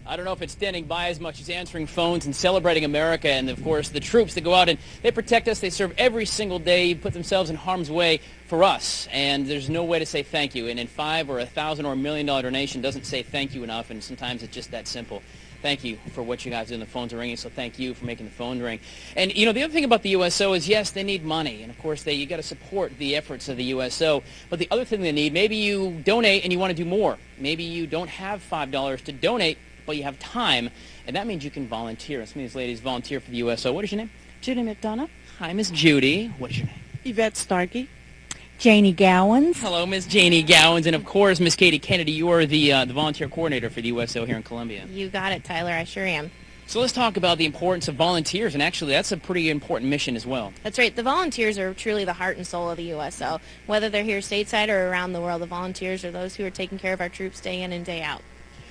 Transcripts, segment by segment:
I don't know if it's standing by as much as answering phones and celebrating America, and of course the troops that go out and they protect us. They serve every single day, put themselves in harm's way for us, and there's no way to say thank you. And in $5 or $1,000 or $1 million donation doesn't say thank you enough, and sometimes it's just that simple. Thank you for what you guys do. The phones are ringing, so thank you for making the phone ring. And you know, the other thing about the USO is, yes, they need money, and of course you got to support the efforts of the USO. But the other thing they need, maybe you donate and you want to do more. Maybe you don't have $5 to donate, but you have time, and that means you can volunteer. Some of these ladies volunteer for the USO. What is your name? Judy McDonough. Hi, Miss Judy. What is your name? Yvette Starkey. Janie Gowans. Hello, Miss Janie Gowans, and of course, Miss Katie Kennedy. You are the volunteer coordinator for the USO here in Columbia. You got it, Tyler. I sure am. So let's talk about the importance of volunteers, and actually that's a pretty important mission as well. That's right. The volunteers are truly the heart and soul of the USO. Whether they're here stateside or around the world, the volunteers are those who are taking care of our troops day in and day out.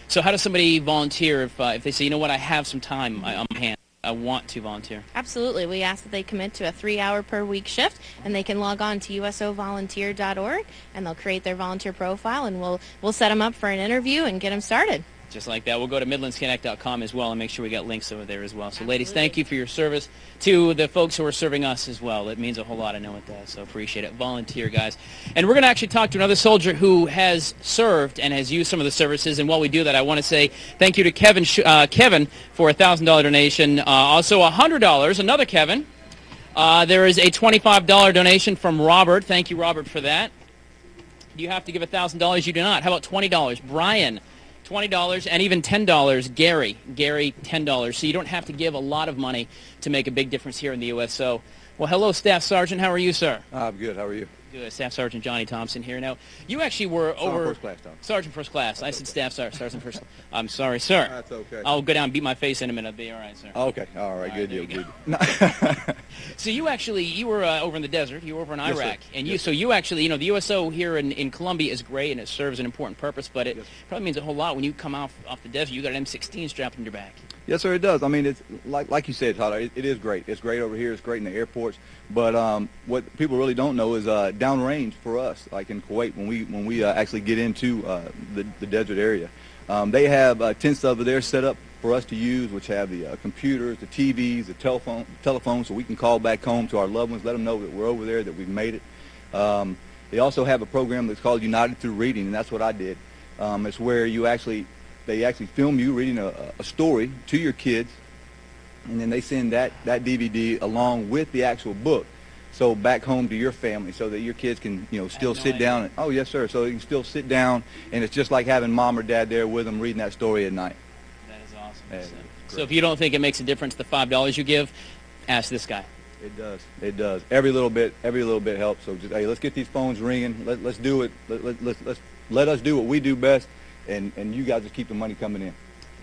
So how does somebody volunteer if they say, you know what, I have some time on my hands, I want to volunteer? Absolutely. We ask that they commit to a 3-hour per week shift, and they can log on to usovolunteer.org, and they'll create their volunteer profile, and we'll set them up for an interview and get them started. Just like that. We'll go to MidlandsConnect.com as well and make sure we got links over there as well. So, Absolutely. Ladies, thank you for your service to the folks who are serving us as well. It means a whole lot. I know it does, so appreciate it. Volunteer, guys. And we're going to actually talk to another soldier who has served and has used some of the services. And while we do that, I want to say thank you to Kevin for a $1,000 donation. Also, $100, another Kevin. There is a $25 donation from Robert. Thank you, Robert, for that. Do you have to give $1,000? You do not. How about $20? Brian. $20 and even $10. Gary, $10. So you don't have to give a lot of money to make a big difference here in the USO. Well, hello, Staff Sergeant. How are you, sir? I'm good. How are you? Good. Staff Sergeant Johnny Thompson here. Now, you actually were Sergeant First Class, Tom. Sergeant First Class. I said Staff Sergeant First. I'm sorry, sir. That's okay. I'll go down and beat my face in a minute. I'll be all right, sir. Okay. All right. Good deal. Good. So you were over in the desert. You were over in Yes, Iraq, sir. and Yes, so you actually, you know, the USO here in Columbia is great, and it serves an important purpose. But it Yes. probably means a whole lot when you come off the desert. You got an M16 strapped in your back. Yes, sir. It does. I mean, it's like you said, Tyler. It is great. It's great over here. It's great in the airports. But what people really don't know is downrange for us, like in Kuwait, when we actually get into the desert area, they have tents over there set up for us to use, which have the computers, the TVs, the telephones, so we can call back home to our loved ones, let them know that we're over there, that we've made it. They also have a program that's called United Through Reading, and that's what I did. It's where they actually film you reading a story to your kids, and then they send that DVD along with the actual book, so back home to your family, so that your kids can, you know, still sit down. And, oh yes, sir. So they can still sit down, and it's just like having mom or dad there with them reading that story at night. That is awesome. Yeah, so if you don't think it makes a difference, the $5 you give, ask this guy. It does. It does. Every little bit helps. So just, hey, let's get these phones ringing. Let's do it. Let us do what we do best, and you guys just keep the money coming in.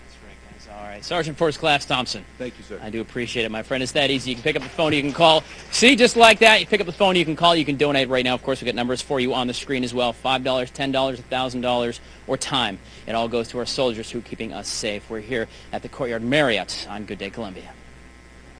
That's right, guys. All right. Sergeant First Class Thompson. Thank you, sir. I do appreciate it, my friend. It's that easy. You can pick up the phone, you can call. See, just like that, you pick up the phone, you can call, you can donate right now. Of course, we've got numbers for you on the screen as well. $5, $10, $1,000, or time. It all goes to our soldiers who are keeping us safe. We're here at the Courtyard Marriott on Good Day Columbia.